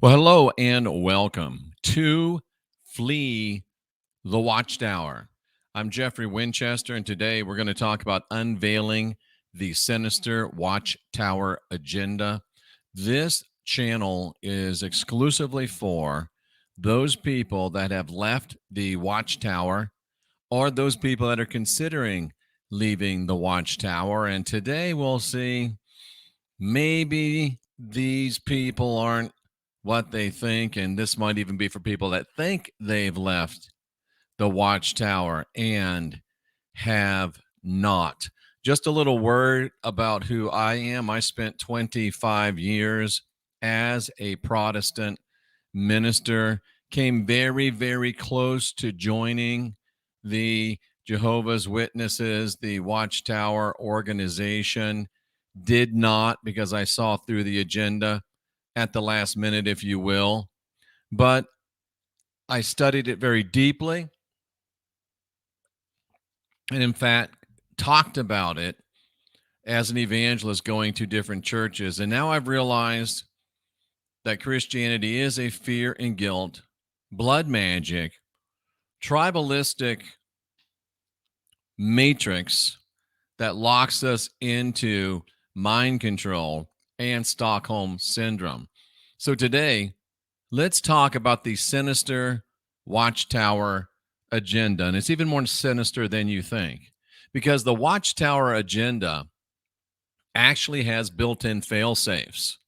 Well, hello and welcome to Flee the Watchtower. I'm Jeffrey Winchester, and today we're going to talk about unveiling the Sinister Watchtower agenda. This channel is exclusively for those people that have left the Watchtower or those people that are considering leaving the Watchtower. And today we'll see maybe these people aren't what they think, and this might even be for people that think they've left the Watchtower and have not. Just a little word about who I am. I spent 25 years as a Protestant minister, came very, very close to joining the Jehovah's Witnesses, the Watchtower organization. Did not, because I saw through the agenda at the last minute, if you will. But I studied it very deeply and, in fact, talked about it as an evangelist going to different churches. And now I've realized that Christianity is a fear and guilt, blood magic, tribalistic matrix that locks us into mind control and Stockholm syndrome. So today, let's talk about the sinister Watchtower agenda. And it's even more sinister than you think, because the Watchtower agenda actually has built-in fail-safes.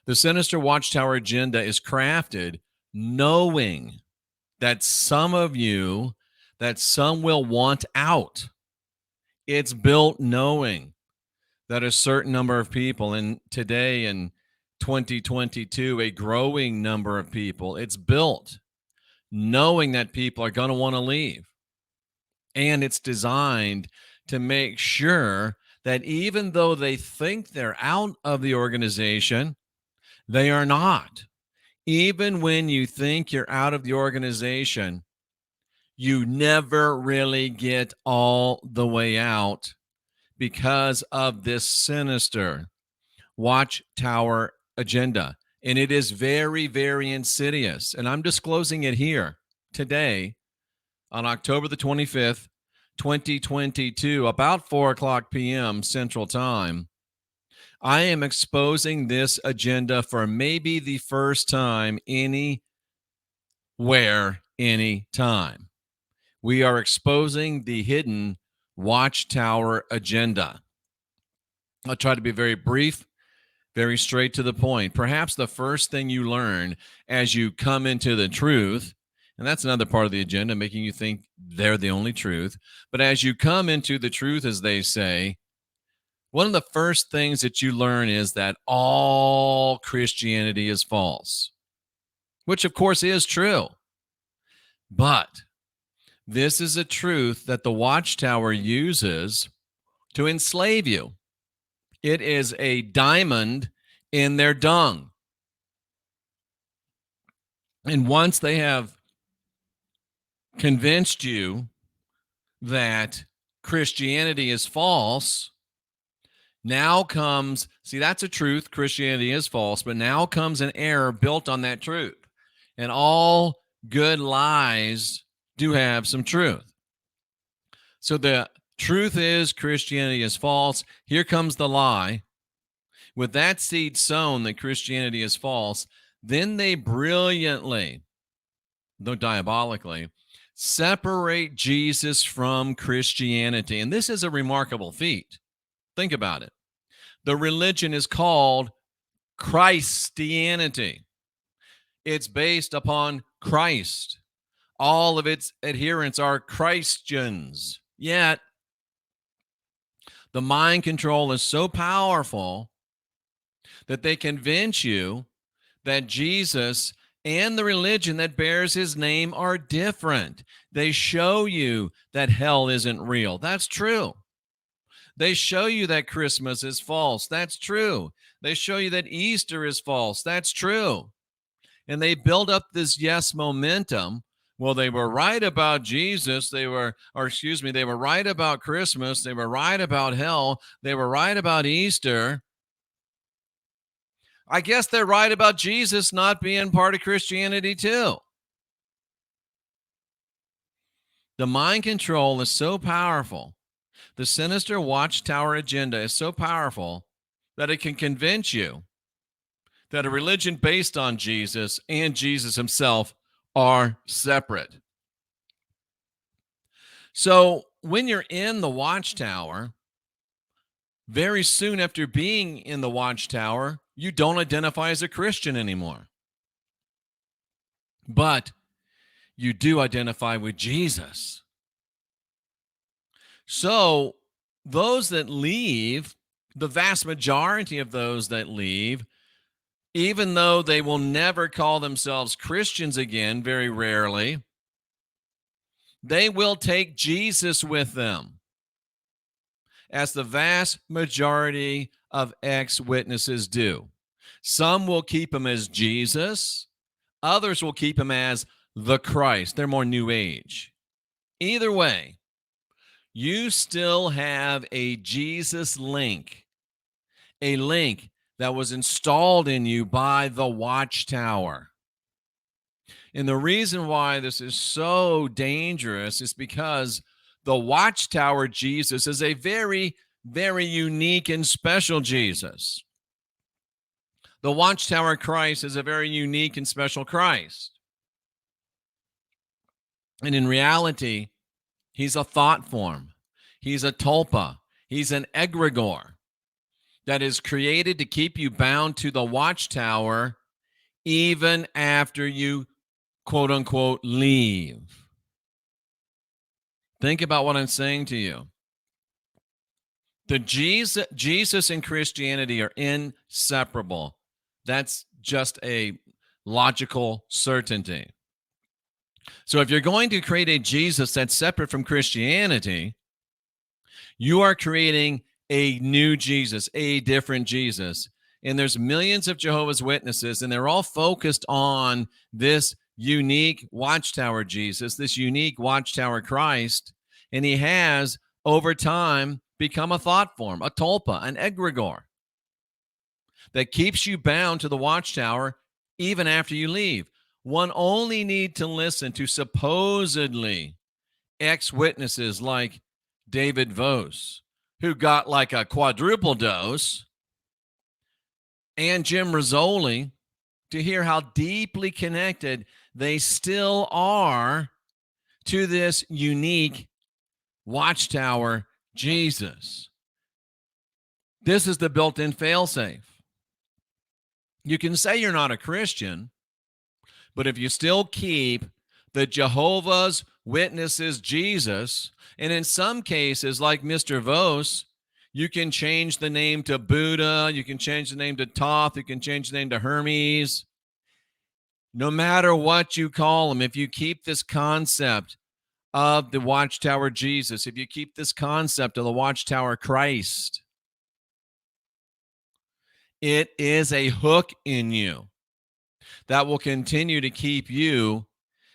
The sinister Watchtower agenda is crafted knowing that some will want out. It's built knowing that a certain number of people, and today in 2022, a growing number of people, it's built knowing that people are going to want to leave. And it's designed to make sure that even though they think they're out of the organization, they are not. Even when you think you're out of the organization, you never really get all the way out because of this sinister Watchtower agenda. And it is very, very insidious. And I'm disclosing it here today on October the 25th, 2022, about 4 o'clock p.m. Central Time. I am exposing this agenda for maybe the first time anywhere, anytime. We are exposing the hidden Watchtower agenda. I'll try to be very brief, very straight to the point. Perhaps the first thing you learn as you come into the truth, and that's another part of the agenda, making you think they're the only truth. But as you come into the truth, as they say, one of the first things that you learn is that all Christianity is false, which of course is true. But this is a truth that the Watchtower uses to enslave you. It is a diamond in their dung. And once they have convinced you that Christianity is false, now comes, see, that's a truth. Christianity is false, but now comes an error built on that truth. And all good lies do have some truth. So the truth is Christianity is false. Here comes the lie. With that seed sown that Christianity is false, then they brilliantly, though diabolically, separate Jesus from Christianity. And this is a remarkable feat. Think about it. The religion is called Christianity. It's based upon Christ. All of its adherents are Christians. Yet, the mind control is so powerful that they convince you that Jesus and the religion that bears his name are different. They show you that hell isn't real. That's true. They show you that Christmas is false. That's true. They show you that Easter is false. That's true. And they build up this yes momentum. Well, they were right about Jesus. They were right about Christmas. They were right about hell. They were right about Easter. I guess they're right about Jesus not being part of Christianity too. The mind control is so powerful. The sinister Watchtower agenda is so powerful that it can convince you that a religion based on Jesus and Jesus himself are separate. So when you're in the Watchtower, very soon after being in the Watchtower, you don't identify as a Christian anymore. But you do identify with Jesus. So those that leave, the vast majority of those that leave, even though they will never call themselves Christians again, very rarely, they will take Jesus with them, as the vast majority of ex-witnesses do. Some will keep him as Jesus. Others will keep him as the Christ. They're more New Age. Either way, you still have a Jesus link, a link that was installed in you by the Watchtower. And the reason why this is so dangerous is because the Watchtower Jesus is a very, very unique and special Jesus. The Watchtower Christ is a very unique and special Christ. And in reality, he's a thought form. He's a tulpa. He's an egregore that is created to keep you bound to the Watchtower even after you, quote unquote, leave. Think about what I'm saying to you. The Jesus and Christianity are inseparable. That's just a logical certainty. So if you're going to create a Jesus that's separate from Christianity, you are creating a new Jesus, a different Jesus. And there's millions of Jehovah's Witnesses, and they're all focused on this unique Watchtower Jesus, this unique Watchtower Christ. And he has, over time, become a thought form, a tulpa, an egregore that keeps you bound to the Watchtower even after you leave. One only need to listen to supposedly ex-witnesses like David Vos, who got like a quadruple dose, and Jim Rizzoli, to hear how deeply connected they still are to this unique Watchtower Jesus. This is the built-in failsafe. You can say you're not a Christian, but if you still keep the Jehovah's Witnesses Jesus, and in some cases, like Mr. Vos, you can change the name to Buddha, you can change the name to Thoth, you can change the name to Hermes. No matter what you call him, if you keep this concept of the Watchtower Jesus, if you keep this concept of the Watchtower Christ, it is a hook in you that will continue to keep you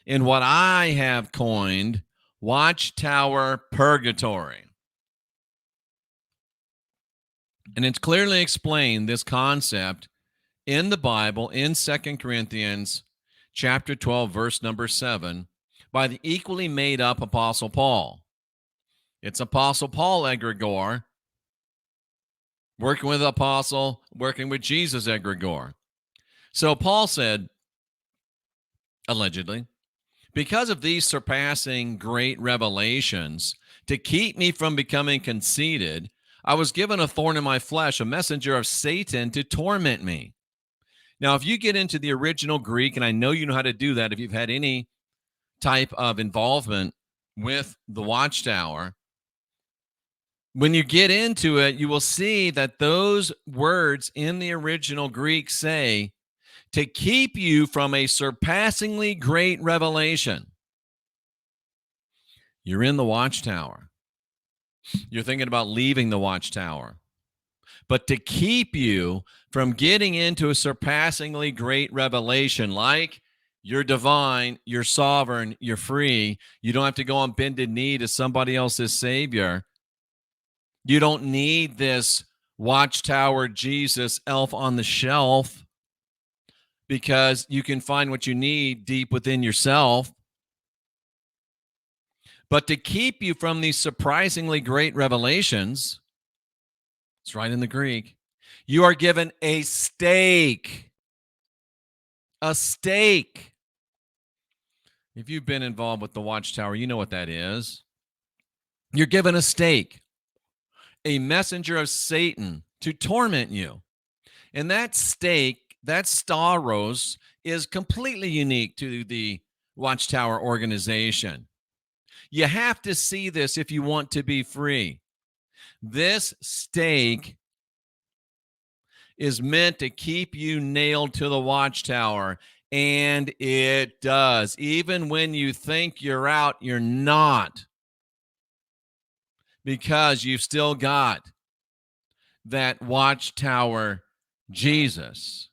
in what I have coined Watchtower purgatory. And it's clearly explained, this concept, in the Bible, in 2 Corinthians chapter 12, verse number 7, by the equally made up Apostle Paul. It's Apostle Paul egregore working with Apostle, working with Jesus egregore. So Paul said, allegedly, because of these surpassing great revelations, to keep me from becoming conceited, I was given a thorn in my flesh, a messenger of Satan to torment me. Now, if you get into the original Greek, and I know you know how to do that if you've had any type of involvement with the Watchtower, when you get into it, you will see that those words in the original Greek say, to keep you from a surpassingly great revelation. You're in the Watchtower. You're thinking about leaving the Watchtower. But to keep you from getting into a surpassingly great revelation, like you're divine, you're sovereign, you're free, you don't have to go on bended knee to somebody else's savior. You don't need this Watchtower Jesus elf on the shelf. because you can find what you need deep within yourself. But to keep you from these surprisingly great revelations, it's right in the Greek, you are given a stake. A stake. If you've been involved with the Watchtower, you know what that is. You're given a stake, a messenger of Satan to torment you. And that stake, that staros, is completely unique to the Watchtower organization. You have to see this if you want to be free. This stake is meant to keep you nailed to the Watchtower, and it does. Even when you think you're out, you're not, because you've still got that Watchtower Jesus.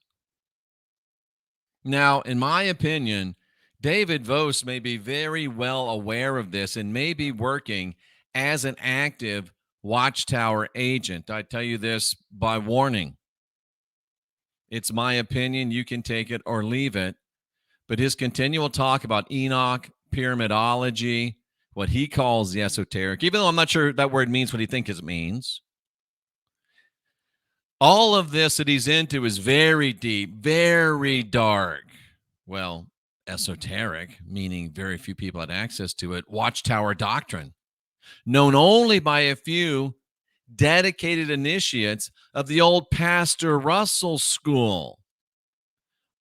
Now, in my opinion, David Vos may be very well aware of this and may be working as an active Watchtower agent. I tell you this by warning. It's my opinion. You can take it or leave it. But his continual talk about Enoch, pyramidology, what he calls the esoteric, even though I'm not sure that word means what he thinks it means, all of this that he's into is very deep, very dark. Well, esoteric, meaning very few people had access to it. Watchtower doctrine, known only by a few dedicated initiates of the old Pastor Russell school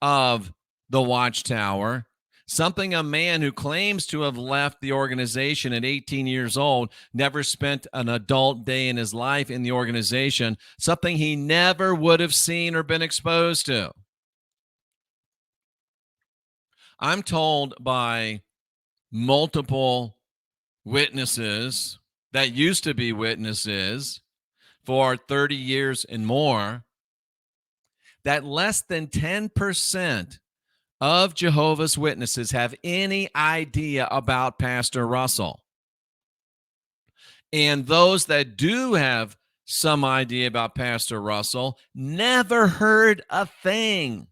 of the Watchtower. Something a man who claims to have left the organization at 18 years old, never spent an adult day in his life in the organization, something he never would have seen or been exposed to. I'm told by multiple witnesses that used to be witnesses for 30 years and more that less than 10% of Jehovah's Witnesses have any idea about Pastor Russell. And those that do have some idea about Pastor Russell never heard a thing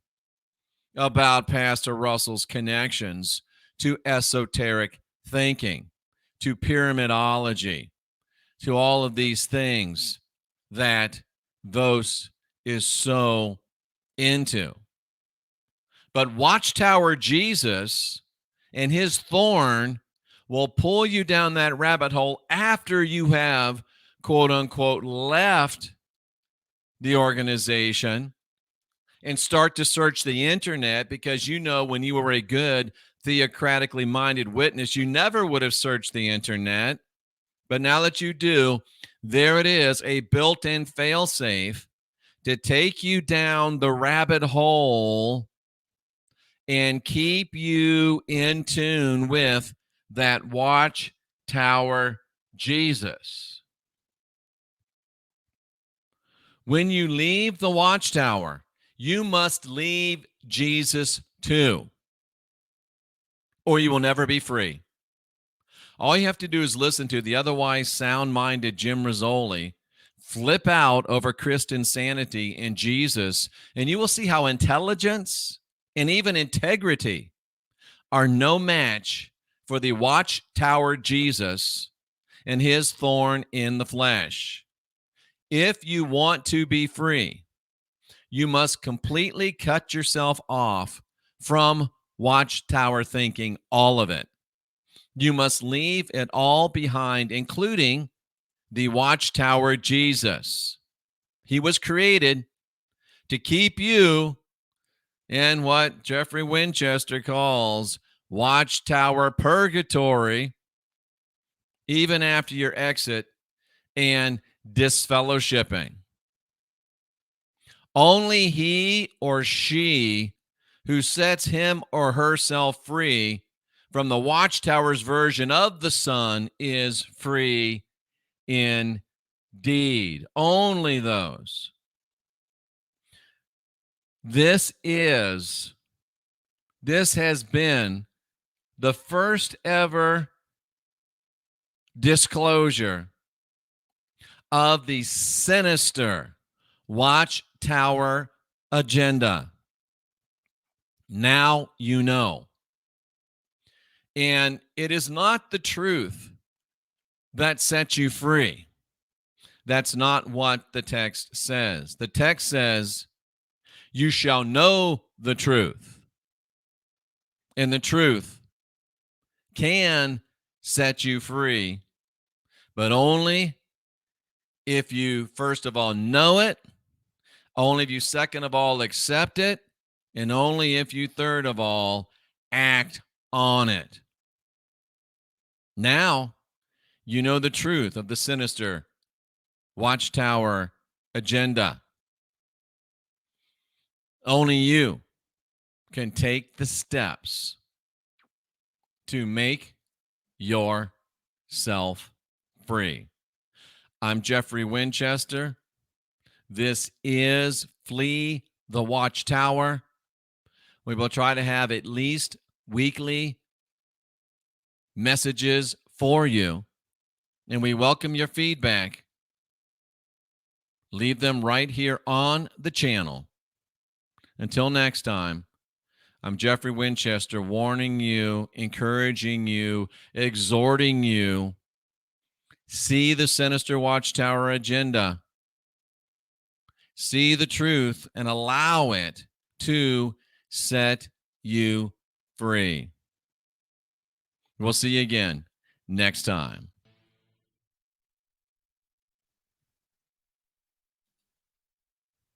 about Pastor Russell's connections to esoteric thinking, to pyramidology, to all of these things that Vos is so into. But Watchtower Jesus and his thorn will pull you down that rabbit hole after you have, quote unquote, left the organization and start to search the internet, because you know when you were a good theocratically minded witness, you never would have searched the internet. But now that you do, there it is, a built-in failsafe to take you down the rabbit hole and keep you in tune with that Watchtower Jesus. When you leave the Watchtower, you must leave Jesus too, or you will never be free. All you have to do is listen to the otherwise sound-minded Jim Rizzoli flip out over Christian sanity and Jesus, and you will see how intelligence and even integrity are no match for the Watchtower Jesus and his thorn in the flesh. If you want to be free, you must completely cut yourself off from Watchtower thinking, all of it. You must leave it all behind, including the Watchtower Jesus. He was created to keep you in what Jeffrey Winchester calls Watchtower purgatory, even after your exit and disfellowshipping. Only he or she who sets him or herself free from the Watchtower's version of the Son is free indeed. Only those. This has been the first ever disclosure of the sinister Watchtower agenda. Now you know. And it is not the truth that sets you free. That's not what the text says. The text says, you shall know the truth, and the truth can set you free, but only if you, first of all, know it, only if you, second of all, accept it, and only if you, third of all, act on it. Now you know the truth of the sinister Watchtower agenda. Only you can take the steps to make yourself free. I'm Jeffrey Winchester. This is Flee the Watchtower. We will try to have at least weekly messages for you, and we welcome your feedback. Leave them right here on the channel. Until next time, I'm Jeffrey Winchester, warning you, encouraging you, exhorting you. See the Sinister Watchtower agenda. See the truth and allow it to set you free. We'll see you again next time.